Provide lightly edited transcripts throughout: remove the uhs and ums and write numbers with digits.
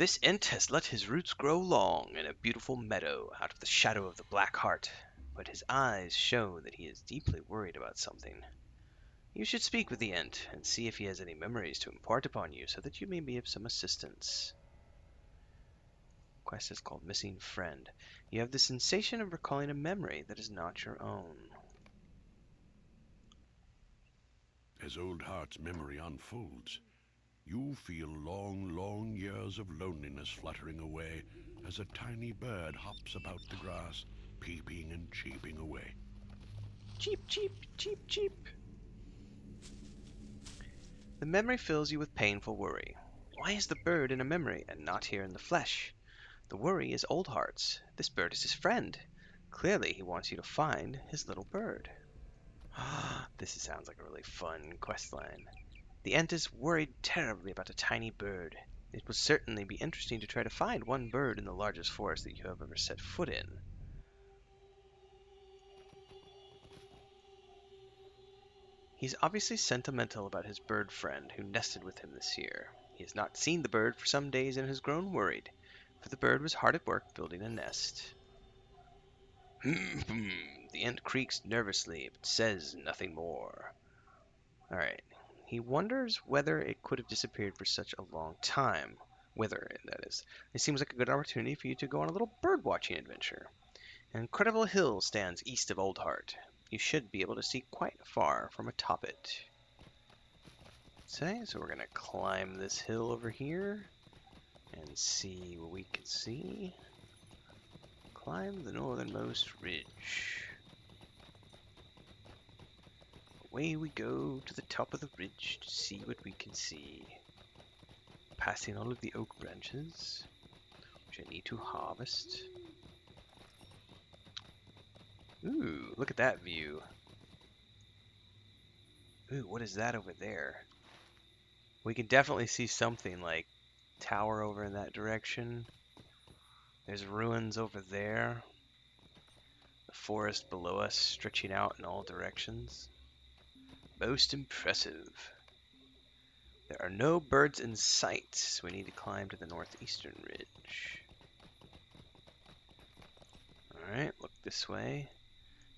This Ent has let his roots grow long in a beautiful meadow out of the shadow of the Black Heart, but his eyes show that he is deeply worried about something. You should speak with the Ent and see if he has any memories to impart upon you so that you may be of some assistance. Quest is called Missing Friend. You have the sensation of recalling a memory that is not your own. As Old Heart's memory unfolds, you feel long, long years of loneliness fluttering away as a tiny bird hops about the grass, peeping and cheeping away. Cheep, cheep, cheep, cheep. The memory fills you with painful worry. Why is the bird in a memory and not here in the flesh? The worry is Old Heart's. This bird is his friend. Clearly he wants you to find his little bird. This sounds like a really fun quest line. The Ent is worried terribly about a tiny bird. It would certainly be interesting to try to find one bird in the largest forest that you have ever set foot in. He's obviously sentimental about his bird friend who nested with him this year. He has not seen the bird for some days and has grown worried, for the bird was hard at work building a nest. The Ent creaks nervously, but says nothing more. Alright. He wonders whether it could have disappeared for such a long time. Whether, that is. It seems like a good opportunity for you to go on a little bird-watching adventure. An incredible hill stands east of Old Heart. You should be able to see quite far from atop it. So we're going to climb this hill over here and see what we can see. Climb the northernmost ridge. Away we go to the top of the ridge to see what we can see. Passing all of the oak branches, which I need to harvest. Ooh, look at that view. Ooh, what is that over there? We can definitely see something like tower over in that direction. There's ruins over there. The forest below us stretching out in all directions. Most impressive. There are no birds in sight, so we need to climb to the Northeastern Ridge. Alright, look this way.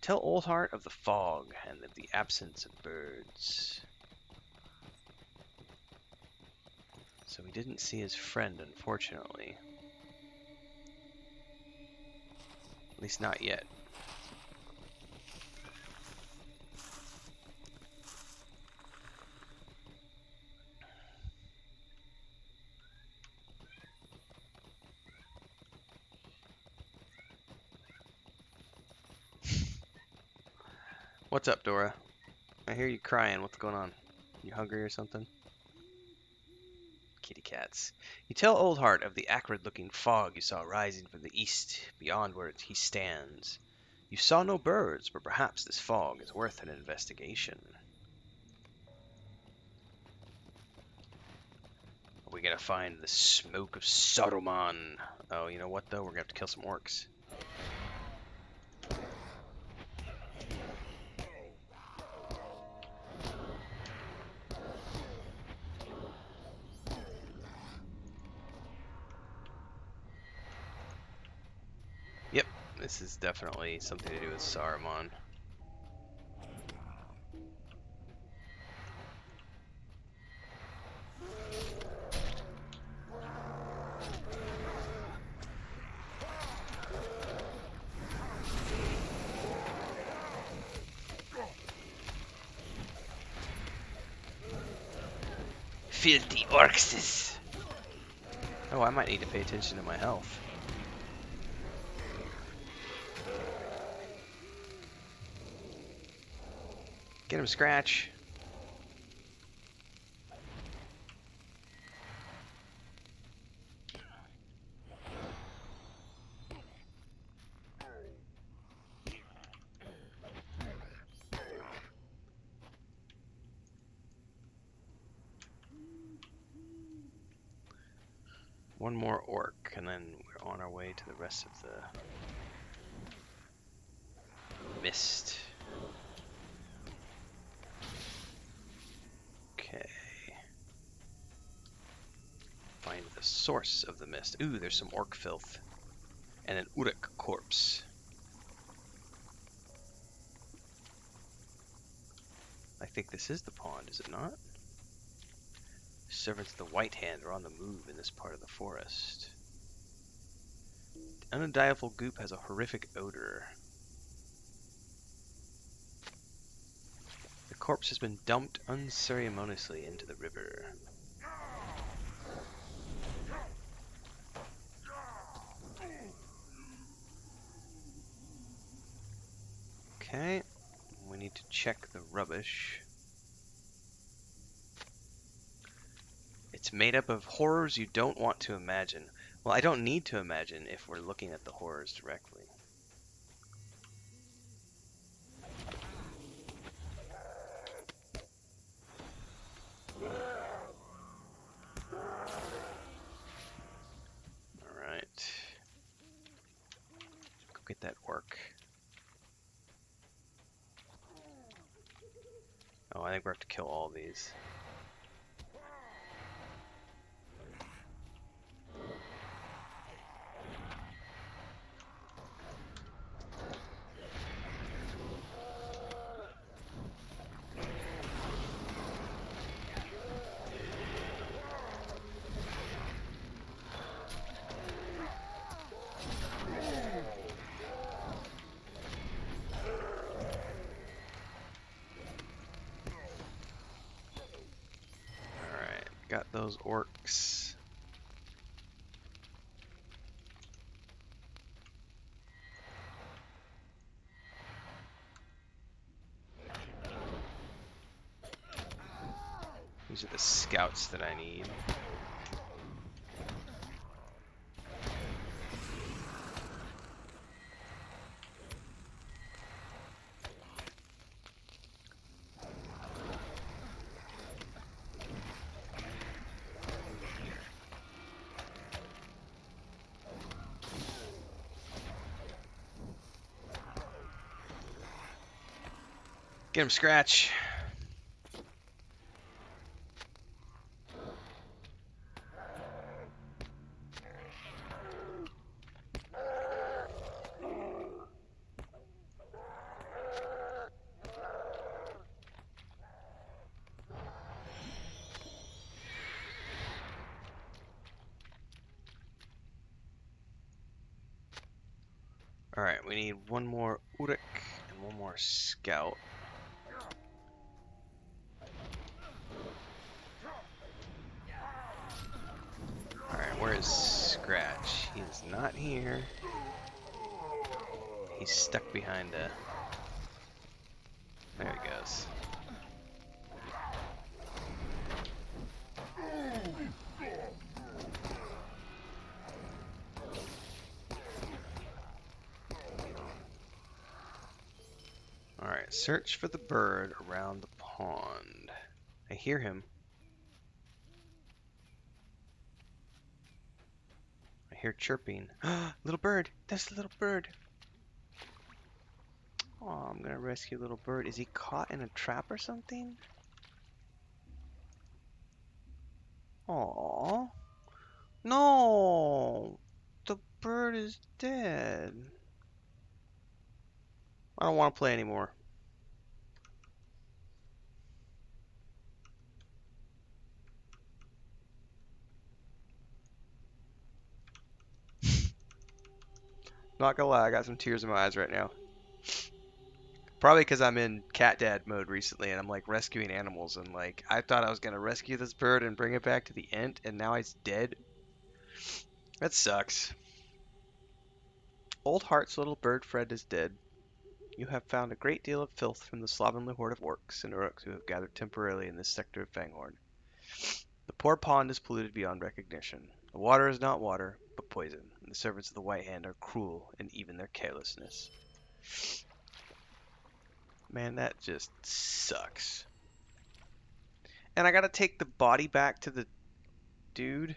Tell Old Heart of the fog and of the absence of birds. So we didn't see his friend, unfortunately. At least not yet. What's up, Dora? I hear you crying. What's going on? You hungry or something? Kitty cats. You tell Old Heart of the acrid-looking fog you saw rising from the east beyond where he stands. You saw no birds, but perhaps this fog is worth an investigation. Are we gonna find the smoke of Saruman? Oh, you know what though? We're gonna have to kill some orcs. Yep, this is definitely something to do with Saruman. Filthy orcs! Oh, I might need to pay attention to my health. Get him, Scratch. One more orc, and then we're on our way to the rest of the mist. Okay. Find the sword. source of the mist. Ooh, there's some orc filth. And an Uruk corpse. I think this is the pond, is it not? Servants of the White Hand are on the move in this part of the forest. The unidentifiable goop has a horrific odor. The corpse has been dumped unceremoniously into the river. Okay, we need to check the rubbish. It's made up of horrors you don't want to imagine. Well, I don't need to imagine if we're looking at the horrors directly. Alright. Go get that orc. Oh, I think we have to kill all these. Alright, got those orcs. These are the scouts that I need. Get him, Scratch! Alright, we need one more Uruk and one more scout. Alright, where is Scratch? He is not here. He's stuck behind a... There he goes. Alright, search for the bird around the pond. I hear him. I hear chirping. Little bird! That's the little bird! Oh, I'm gonna rescue little bird. Is he caught in a trap or something? Aww. No! The bird is dead. I don't want to play anymore. Not gonna lie, I got some tears in my eyes right now. Probably because I'm in cat dad mode recently and I'm like rescuing animals and like I thought I was gonna rescue this bird and bring it back to the Ent and now he's dead. That sucks. Old Heart's little bird Fred is dead. You have found a great deal of filth from the slovenly horde of orcs and uruks who have gathered temporarily in this sector of Fangorn. The poor pond is polluted beyond recognition. The water is not water, but poison, and the servants of the White Hand are cruel in even their carelessness. Man, that just sucks. And I gotta take the body back to the dude?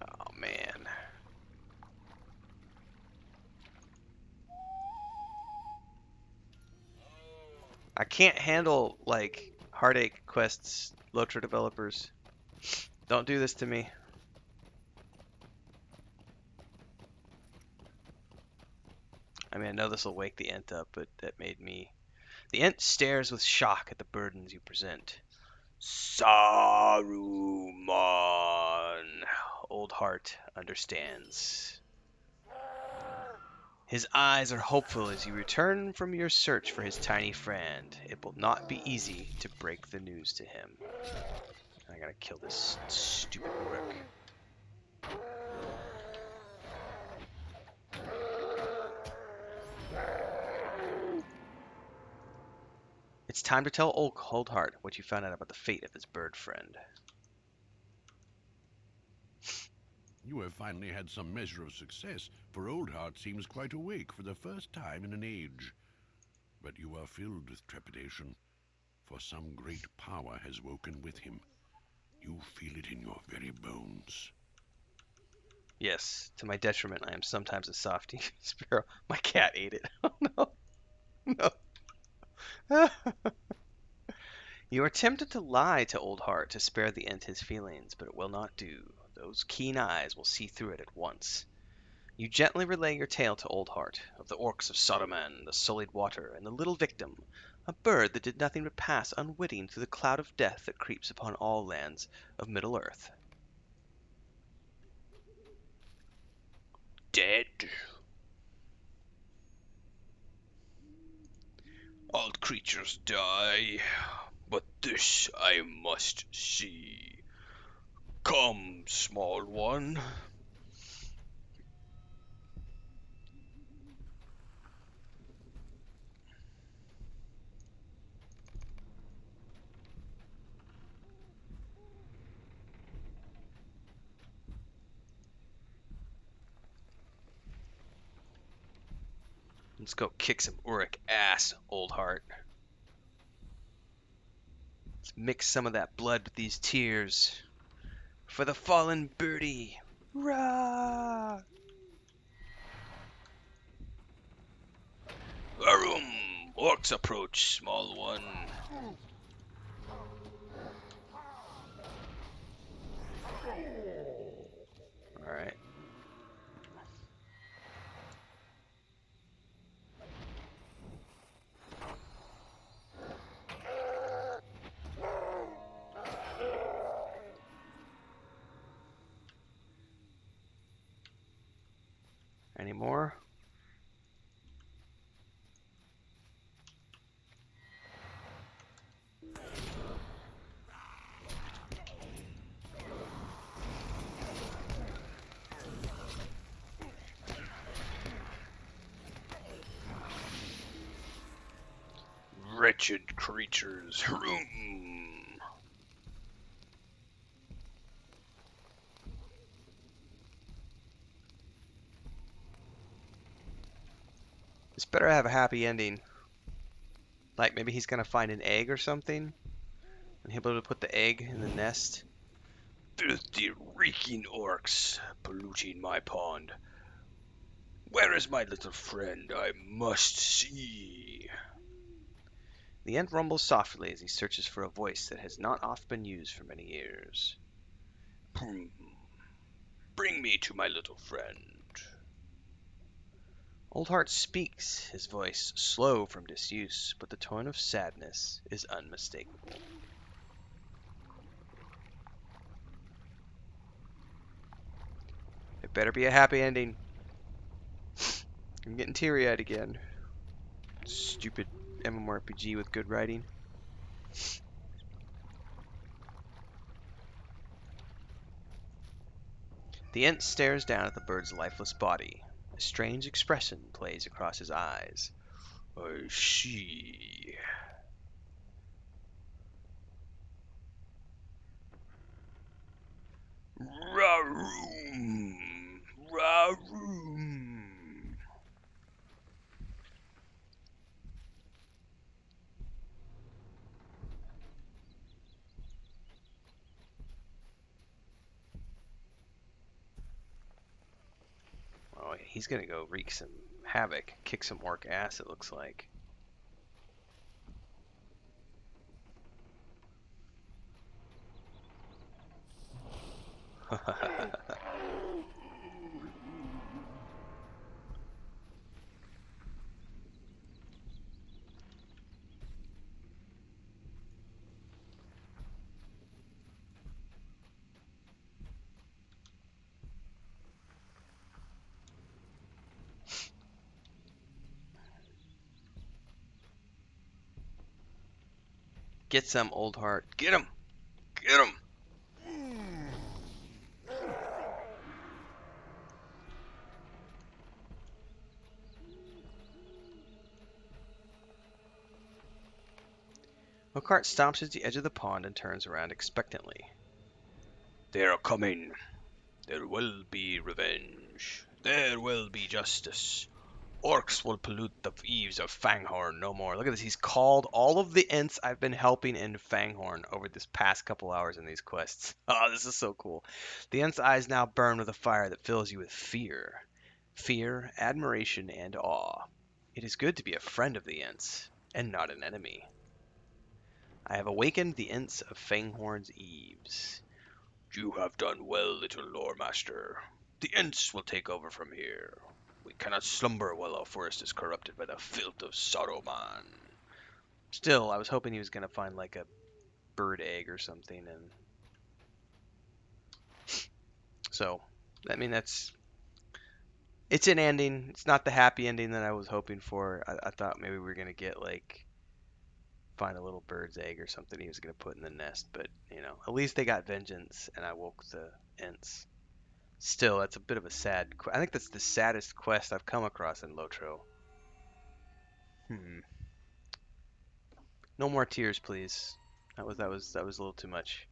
Oh, man. I can't handle, like, heartache quests, LOTRO developers. Don't do this to me. I mean, I know this will wake the Ent up, but that made me... The Ent stares with shock at the burdens you present. Saruman! Old Heart understands. His eyes are hopeful as you return from your search for his tiny friend. It will not be easy to break the news to him. I gotta kill this stupid orc. It's time to tell Old Heart what you found out about the fate of his bird friend. You have finally had some measure of success, for Old Heart seems quite awake for the first time in an age. But you are filled with trepidation, for some great power has woken with him. You feel it in your very bones. Yes, to my detriment, I am sometimes a softy sparrow. My cat ate it. Oh no, no. You are tempted to lie to Old Heart to spare the Ent his feelings, but it will not do. Those keen eyes will see through it at once. You gently relay your tale to Old Heart, of the orcs of Saruman, the sullied water, and the little victim, a bird that did nothing but pass unwitting through the cloud of death that creeps upon all lands of Middle-earth. Dead? All creatures die, but this I must see. Come, small one. Let's go kick some Uruk ass, Old Heart. Let's mix some of that blood with these tears. For the fallen birdie! Rah! Arum! Orcs approach, small one. Alright. Any more? Wretched creatures. Hroom. This better have a happy ending. Like maybe he's gonna find an egg or something, and he'll be able to put the egg in the nest. Filthy, reeking orcs polluting my pond. Where is my little friend? I must see. The Ent rumbles softly as he searches for a voice that has not oft been used for many years. Bring me to my little friend. Old Heart speaks, his voice slow from disuse, but the tone of sadness is unmistakable. It better be a happy ending. I'm getting teary-eyed again. Stupid MMORPG with good writing. The Ent stares down at the bird's lifeless body. A strange expression plays across his eyes. I see. Raroom! Raroom! Oh, he's gonna go wreak some havoc, kick some orc ass, it looks like. Get some, old heart. Get him! Get him! Lockhart stops at the edge of the pond and turns around expectantly. They are coming. There will be revenge. There will be justice. Orcs will pollute the eaves of Fangorn no more. Look at this. He's called all of the Ents I've been helping in Fangorn over this past couple hours in these quests. Oh, this is so cool. The Ents' eyes now burn with a fire that fills you with fear. Fear, admiration, and awe. It is good to be a friend of the Ents, and not an enemy. I have awakened the Ents of Fangorn's eaves. You have done well, little lore master. The Ents will take over from here. We cannot slumber while our forest is corrupted by the filth of Saruman. Still, I was hoping he was going to find like a bird egg or something, and so, I mean, it's an ending. It's not the happy ending that I was hoping for. I thought maybe we were going to get like find a little bird's egg or something he was going to put in the nest, but at least they got vengeance, and I woke the Ents. Still, that's a bit of a sad. I think that's the saddest quest I've come across in Lotro. Hmm. No more tears, please. That was a little too much.